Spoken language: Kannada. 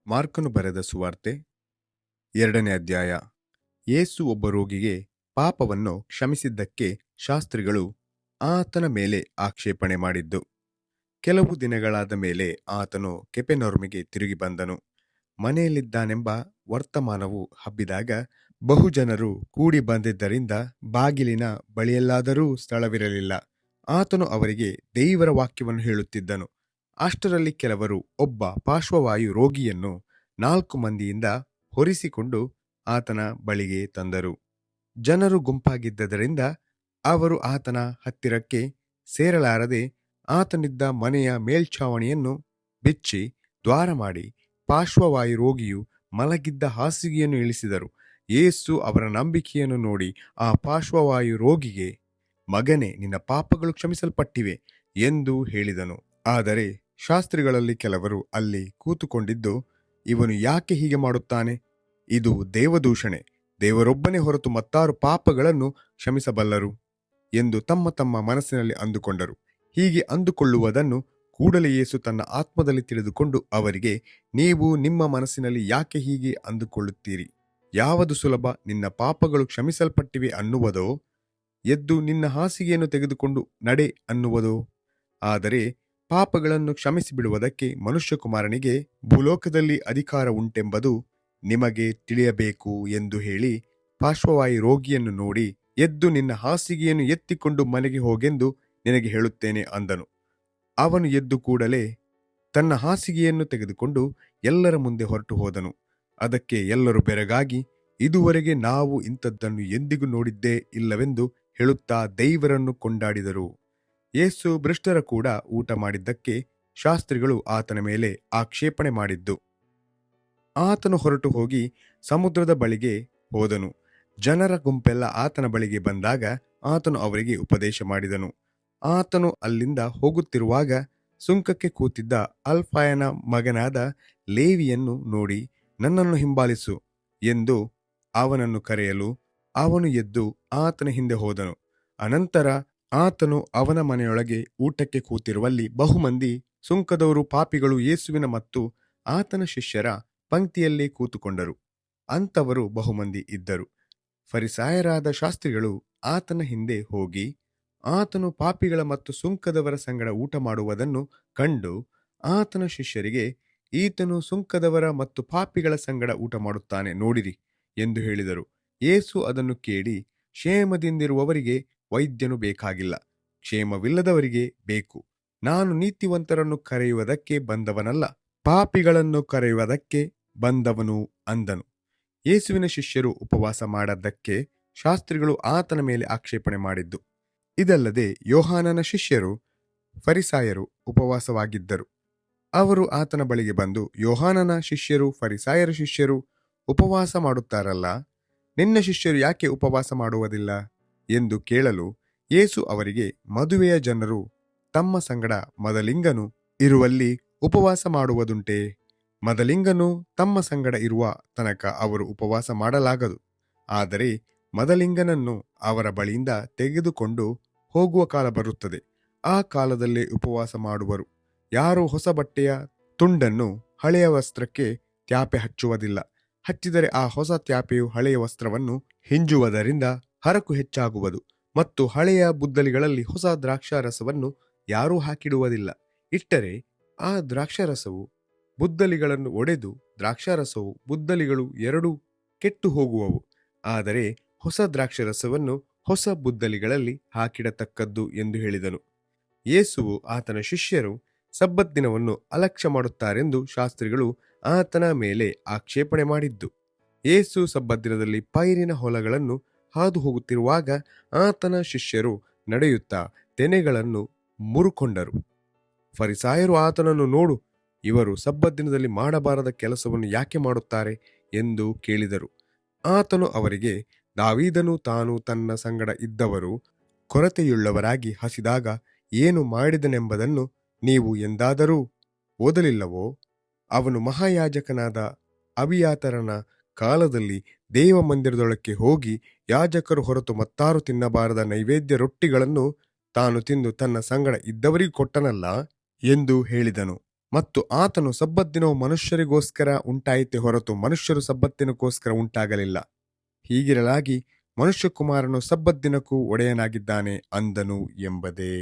ಮಾರ್ಕನು ಬರೆದ ಸುವಾರ್ತೆ 2ನೇ ಅಧ್ಯಾಯ. ಯೇಸು ಒಬ್ಬ ರೋಗಿಗೆ ಪಾಪವನ್ನು ಕ್ಷಮಿಸಿದ್ದಕ್ಕೆ ಶಾಸ್ತ್ರಿಗಳು ಆತನ ಮೇಲೆ ಆಕ್ಷೇಪಣೆ ಮಾಡಿದ್ದು. ಕೆಲವು ದಿನಗಳಾದ ಮೇಲೆ ಆತನು ಕೆಫೆರ್ನೌಮಿಗೆ ತಿರುಗಿ ಬಂದನು. ಮನೆಯಲ್ಲಿದ್ದಾನೆಂಬ ವರ್ತಮಾನವು ಹಬ್ಬಿದಾಗ ಬಹುಜನರು ಕೂಡಿ ಬಂದಿದ್ದರಿಂದ ಬಾಗಿಲಿನ ಬಳಿಯಲ್ಲಾದರೂ ಸ್ಥಳವಿರಲಿಲ್ಲ. ಆತನು ಅವರಿಗೆ ದೇವರ ವಾಕ್ಯವನ್ನು ಹೇಳುತ್ತಿದ್ದನು. ಅಷ್ಟರಲ್ಲಿ ಕೆಲವರು ಒಬ್ಬ ಪಾರ್ಶ್ವವಾಯು ರೋಗಿಯನ್ನು 4 ಮಂದಿಯಿಂದ ಹೊರಿಸಿಕೊಂಡು ಆತನ ಬಳಿಗೆ ತಂದರು. ಜನರು ಗುಂಪಾಗಿದ್ದರಿಂದ ಅವರು ಆತನ ಹತ್ತಿರಕ್ಕೆ ಸೇರಲಾರದೆ ಆತನಿದ್ದ ಮನೆಯ ಮೇಲ್ಛಾವಣಿಯನ್ನು ಬಿಚ್ಚಿ ದ್ವಾರ ಮಾಡಿ ಪಾರ್ಶ್ವವಾಯು ರೋಗಿಯು ಮಲಗಿದ್ದ ಹಾಸಿಗೆಯನ್ನು ಇಳಿಸಿದರು. ಯೇಸು ಅವರ ನಂಬಿಕೆಯನ್ನು ನೋಡಿ ಆ ಪಾರ್ಶ್ವವಾಯು ರೋಗಿಗೆ, ಮಗನೇ, ನಿನ್ನ ಪಾಪಗಳು ಕ್ಷಮಿಸಲ್ಪಟ್ಟಿವೆ ಎಂದು ಹೇಳಿದನು. ಆದರೆ ಶಾಸ್ತ್ರಿಗಳಲ್ಲಿ ಕೆಲವರು ಅಲ್ಲಿ ಕೂತುಕೊಂಡಿದ್ದು, ಇವನು ಯಾಕೆ ಹೀಗೆ ಮಾಡುತ್ತಾನೆ? ಇದು ದೇವದೂಷಣೆ. ದೇವರೊಬ್ಬನೇ ಹೊರತು ಮತ್ತಾರು ಪಾಪಗಳನ್ನು ಕ್ಷಮಿಸಬಲ್ಲರು ಎಂದು ತಮ್ಮ ತಮ್ಮ ಮನಸ್ಸಿನಲ್ಲಿ ಅಂದುಕೊಂಡರು. ಹೀಗೆ ಅಂದುಕೊಳ್ಳುವುದನ್ನು ಕೂಡಲೇ ಯೇಸು ತನ್ನ ಆತ್ಮದಲ್ಲಿ ತಿಳಿದುಕೊಂಡು ಅವರಿಗೆ, ನೀವು ನಿಮ್ಮ ಮನಸ್ಸಿನಲ್ಲಿ ಯಾಕೆ ಹೀಗೆ ಅಂದುಕೊಳ್ಳುತ್ತೀರಿ? ಯಾವುದು ಸುಲಭ, ನಿನ್ನ ಪಾಪಗಳು ಕ್ಷಮಿಸಲ್ಪಟ್ಟಿವೆ ಅನ್ನುವುದೋ, ಎದ್ದು ನಿನ್ನ ಹಾಸಿಗೆಯನ್ನು ತೆಗೆದುಕೊಂಡು ನಡೆ ಅನ್ನುವುದೋ? ಆದರೆ ಪಾಪಗಳನ್ನು ಕ್ಷಮಿಸಿಬಿಡುವುದಕ್ಕೆ ಮನುಷ್ಯಕುಮಾರನಿಗೆ ಭೂಲೋಕದಲ್ಲಿ ಅಧಿಕಾರ ಉಂಟೆಂಬುದು ನಿಮಗೆ ತಿಳಿಯಬೇಕು ಎಂದು ಹೇಳಿ ಪಾರ್ಶ್ವವಾಯು ರೋಗಿಯನ್ನು ನೋಡಿ, ಎದ್ದು ನಿನ್ನ ಹಾಸಿಗೆಯನ್ನು ಎತ್ತಿಕೊಂಡು ಮನೆಗೆ ಹೋಗೆಂದು ನಿನಗೆ ಹೇಳುತ್ತೇನೆ ಅಂದನು. ಅವನು ಎದ್ದು ಕೂಡಲೇ ತನ್ನ ಹಾಸಿಗೆಯನ್ನು ತೆಗೆದುಕೊಂಡು ಎಲ್ಲರ ಮುಂದೆ ಹೊರಟು ಹೋದನು. ಅದಕ್ಕೆ ಎಲ್ಲರೂ ಬೆರಗಾಗಿ, ಇದುವರೆಗೆ ನಾವು ಇಂಥದ್ದನ್ನು ಎಂದಿಗೂ ನೋಡಿದ್ದೇ ಇಲ್ಲವೆಂದು ಹೇಳುತ್ತಾ ದೇವರನ್ನು ಕೊಂಡಾಡಿದರು. ಯೇಸು ಭ್ರಷ್ಟರ ಕೂಡ ಊಟ ಮಾಡಿದ್ದಕ್ಕೆ ಶಾಸ್ತ್ರಿಗಳು ಆತನ ಮೇಲೆ ಆಕ್ಷೇಪಣೆ ಮಾಡಿದ್ದು. ಆತನು ಹೊರಟು ಹೋಗಿ ಸಮುದ್ರದ ಬಳಿಗೆ ಹೋದನು. ಜನರ ಗುಂಪೆಲ್ಲ ಆತನ ಬಳಿಗೆ ಬಂದಾಗ ಆತನು ಅವರಿಗೆ ಉಪದೇಶ ಮಾಡಿದನು. ಆತನು ಅಲ್ಲಿಂದ ಹೋಗುತ್ತಿರುವಾಗ ಸುಂಕಕ್ಕೆ ಕೂತಿದ್ದ ಅಲ್ಫಾಯನ ಮಗನಾದ ಲೇವಿಯನ್ನು ನೋಡಿ, ನನ್ನನ್ನು ಹಿಂಬಾಲಿಸು ಎಂದು ಅವನನ್ನು ಕರೆಯಲು ಅವನು ಎದ್ದು ಆತನ ಹಿಂದೆ ಹೋದನು. ಅನಂತರ ಆತನು ಅವನ ಮನೆಯೊಳಗೆ ಊಟಕ್ಕೆ ಕೂತಿರುವಲ್ಲಿ ಬಹುಮಂದಿ ಸುಂಕದವರು, ಪಾಪಿಗಳು ಯೇಸುವಿನ ಮತ್ತು ಆತನ ಶಿಷ್ಯರ ಪಂಕ್ತಿಯಲ್ಲೇ ಕೂತುಕೊಂಡರು. ಅಂಥವರು ಬಹುಮಂದಿ ಇದ್ದರು. ಫರಿಸಾಯರಾದ ಶಾಸ್ತ್ರಿಗಳು ಆತನ ಹಿಂದೆ ಹೋಗಿ ಆತನು ಪಾಪಿಗಳ ಮತ್ತು ಸುಂಕದವರ ಸಂಗಡ ಊಟ ಮಾಡುವುದನ್ನು ಕಂಡು ಆತನ ಶಿಷ್ಯರಿಗೆ, ಈತನು ಸುಂಕದವರ ಮತ್ತು ಪಾಪಿಗಳ ಸಂಗಡ ಊಟ ಮಾಡುತ್ತಾನೆ, ನೋಡಿರಿ ಎಂದು ಹೇಳಿದರು. ಯೇಸು ಅದನ್ನು ಕೇಳಿ, ಕ್ಷೇಮದಿಂದಿರುವವರಿಗೆ ವೈದ್ಯನು ಬೇಕಾಗಿಲ್ಲ, ಕ್ಷೇಮವಿಲ್ಲದವರಿಗೆ ಬೇಕು. ನಾನು ನೀತಿವಂತರನ್ನು ಕರೆಯುವುದಕ್ಕೆ ಬಂದವನಲ್ಲ, ಪಾಪಿಗಳನ್ನು ಕರೆಯುವುದಕ್ಕೆ ಬಂದವನು ಅಂದನು. ಯೇಸುವಿನ ಶಿಷ್ಯರು ಉಪವಾಸ ಮಾಡದ್ದಕ್ಕೆ ಶಾಸ್ತ್ರಿಗಳು ಆತನ ಮೇಲೆ ಆಕ್ಷೇಪಣೆ ಮಾಡಿದ್ದು. ಇದಲ್ಲದೆ ಯೋಹಾನನ ಶಿಷ್ಯರು ಫರಿಸಾಯರು ಉಪವಾಸವಾಗಿದ್ದರು. ಅವರು ಆತನ ಬಳಿಗೆ ಬಂದು, ಯೋಹಾನನ ಶಿಷ್ಯರು ಫರಿಸಾಯರ ಶಿಷ್ಯರು ಉಪವಾಸ ಮಾಡುತ್ತಾರಲ್ಲ, ನಿನ್ನ ಶಿಷ್ಯರು ಯಾಕೆ ಉಪವಾಸ ಮಾಡುವುದಿಲ್ಲ ಎಂದು ಕೇಳಲು ಯೇಸು ಅವರಿಗೆ, ಮದುವೆಯ ಜನರು ತಮ್ಮ ಸಂಗಡ ಮದಲಿಂಗನು ಇರುವಲ್ಲಿ ಉಪವಾಸ ಮಾಡುವುದುಂಟೆ? ಮದಲಿಂಗನು ತಮ್ಮ ಸಂಗಡ ಇರುವ ತನಕ ಅವರು ಉಪವಾಸ ಮಾಡಲಾಗದು. ಆದರೆ ಮದಲಿಂಗನನ್ನು ಅವರ ಬಳಿಯಿಂದ ತೆಗೆದುಕೊಂಡು ಹೋಗುವ ಕಾಲ ಬರುತ್ತದೆ, ಆ ಕಾಲದಲ್ಲೇ ಉಪವಾಸ ಮಾಡುವರು. ಯಾರೂ ಹೊಸ ಬಟ್ಟೆಯ ತುಂಡನ್ನು ಹಳೆಯ ವಸ್ತ್ರಕ್ಕೆ ತ್ಯಾಪೆ ಹಚ್ಚುವುದಿಲ್ಲ. ಹಚ್ಚಿದರೆ ಆ ಹೊಸ ತ್ಯಾಪೆಯು ಹಳೆಯ ವಸ್ತ್ರವನ್ನು ಹಿಂಜುವುದರಿಂದ ಹರಕು ಹೆಚ್ಚಾಗುವುದು. ಮತ್ತು ಹಳೆಯ ಬುದ್ದಲಿಗಳಲ್ಲಿ ಹೊಸ ದ್ರಾಕ್ಷಾರಸವನ್ನು ಯಾರೂ ಹಾಕಿಡುವುದಿಲ್ಲ. ಇಟ್ಟರೆ ಆ ದ್ರಾಕ್ಷಾರಸವು ಬುದ್ದಲಿಗಳನ್ನು ಒಡೆದು ದ್ರಾಕ್ಷಾರಸವು ಬುದ್ದಲಿಗಳು ಎರಡೂ ಕೆಟ್ಟು ಹೋಗುವವು. ಆದರೆ ಹೊಸ ದ್ರಾಕ್ಷಾರಸವನ್ನು ಹೊಸ ಬುದ್ದಲಿಗಳಲ್ಲಿ ಹಾಕಿಡತಕ್ಕದ್ದು ಎಂದು ಹೇಳಿದನು. ಯೇಸುವು ಆತನ ಶಿಷ್ಯರು ಸಬ್ಬತ್ ದಿನವನ್ನು ಅಲಕ್ಷ್ಯ ಮಾಡುತ್ತಾರೆಂದು ಶಾಸ್ತ್ರಿಗಳು ಆತನ ಮೇಲೆ ಆಕ್ಷೇಪಣೆ ಮಾಡಿದ್ದು. ಯೇಸು ಸಬ್ಬತ್ ದಿನದಲ್ಲಿ ಪೈರಿನ ಹೊಲಗಳನ್ನು ಹಾದು ಹೋಗುತ್ತಿರುವಾಗ ಆತನ ಶಿಷ್ಯರು ನಡೆಯುತ್ತಾ ತೆನೆಗಳನ್ನು ಮುರುಕೊಂಡರು. ಫರಿಸಾಯರು ಆತನನ್ನು, ನೋಡು, ಇವರು ಸಬ್ಬತ್ ದಿನದಲ್ಲಿ ಮಾಡಬಾರದ ಕೆಲಸವನ್ನು ಯಾಕೆ ಮಾಡುತ್ತಾರೆ ಎಂದು ಕೇಳಿದರು. ಆತನು ಅವರಿಗೆ, ದಾವೀದನು ತಾನು ತನ್ನ ಸಂಗಡ ಇದ್ದವರು ಕೊರತೆಯುಳ್ಳವರಾಗಿ ಹಸಿದಾಗ ಏನು ಮಾಡಿದನೆಂಬುದನ್ನು ನೀವು ಎಂದಾದರೂ ಓದಲಿಲ್ಲವೋ? ಅವನು ಮಹಾಯಾಜಕನಾದ ಅಬಿಯಾತರನ ಕಾಲದಲ್ಲಿ ದೇವ ಮಂದಿರದೊಳಕ್ಕೆ ಹೋಗಿ ಯಾಜಕರು ಹೊರತು ಮತ್ತಾರು ತಿನ್ನಬಾರದ ನೈವೇದ್ಯ ರೊಟ್ಟಿಗಳನ್ನು ತಾನು ತಿಂದು ತನ್ನ ಸಂಗಡ ಇದ್ದವರಿಗೂ ಕೊಟ್ಟನಲ್ಲ ಎಂದು ಹೇಳಿದನು. ಮತ್ತು ಆತನು ಸಬ್ಬತ್ತಿನವು ಮನುಷ್ಯರಿಗೋಸ್ಕರ ಉಂಟಾಯಿತೆ ಹೊರತು ಮನುಷ್ಯರು ಸಬ್ಬತ್ತಿನಕ್ಕೋಸ್ಕರ ಉಂಟಾಗಲಿಲ್ಲ. ಹೀಗಿರಲಾಗಿ ಮನುಷ್ಯಕುಮಾರನು ಸಬ್ಬತ್ ದಿನಕ್ಕೂ ಒಡೆಯನಾಗಿದ್ದಾನೆ ಅಂದನು ಎಂಬುದೇ.